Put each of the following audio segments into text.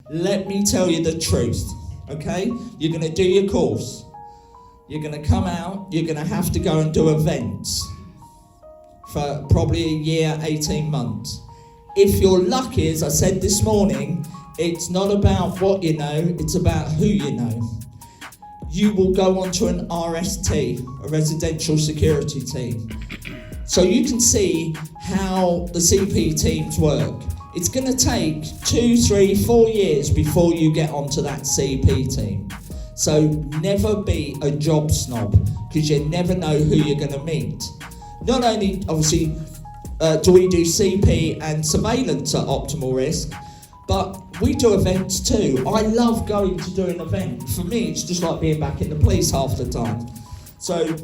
let me tell you the truth, okay? You're going to do your course. You're going to come out, you're going to have to go and do events for probably a year, 18 months. If you're lucky, as I said this morning, it's not about what you know, it's about who you know. You will go onto an RST, a residential security team. So you can see how the CP teams work. It's going to take 2, 3, 4 years before you get onto that CP team. So never be a job snob, because you never know who you're going to meet. Not only, obviously, do we do CP and surveillance at optimal risk, but we do events too. I love going to do an event. For me, it's just like being back in the police half the time. So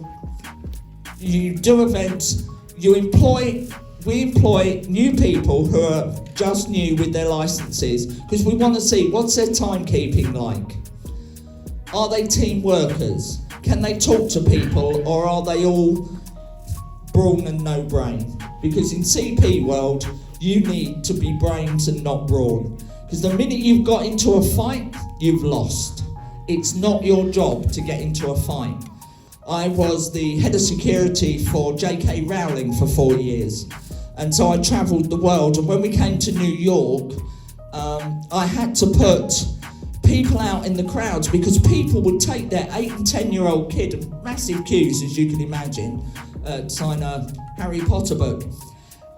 you do events, we employ new people who are just new with their licenses, because we want to see what's their timekeeping like. Are they team workers? Can they talk to people, or are they all brawn and no brain? Because in CP world, you need to be brains and not brawn. Because the minute you've got into a fight, you've lost. It's not your job to get into a fight. I was the head of security for J.K. Rowling for 4 years. And so I travelled the world, and when we came to New York, I had to put people out in the crowds, because people would take their 8 and 10-year-old kid, massive queues as you can imagine, to sign a Harry Potter book.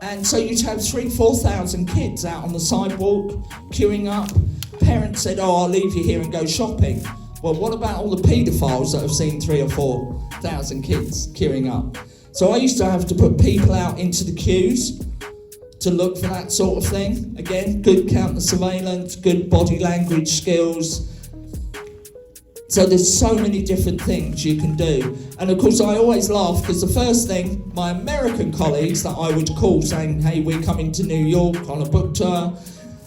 And so you'd have 3,000-4,000 kids out on the sidewalk, queuing up. Parents said, oh, I'll leave you here and go shopping. Well, what about all the paedophiles that have seen 3,000 or 4,000 kids queuing up? So I used to have to put people out into the queues to look for that sort of thing. Again, good counter surveillance, good body language skills. So there's so many different things you can do. And of course I always laugh, because the first thing my American colleagues that I would call saying, hey, we're coming to New York on a book tour,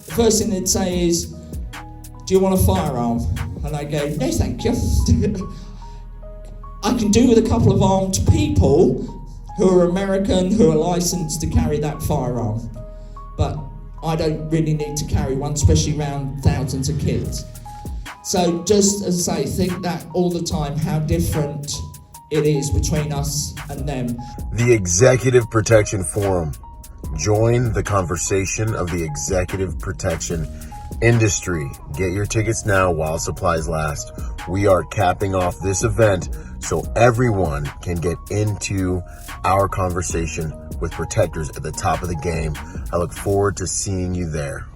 the first thing they'd say is, do you want a firearm? And I go, no thank you. I can do with a couple of armed people who are American, who are licensed to carry that firearm. But I don't really need to carry one, especially around thousands of kids. So just as I say, think that all the time, how different it is between us and them. The Executive Protection Forum. Join the conversation of the executive protection industry. Get your tickets now while supplies last. We are capping off this event so everyone can get into our conversation with protectors at the top of the game. I look forward to seeing you there.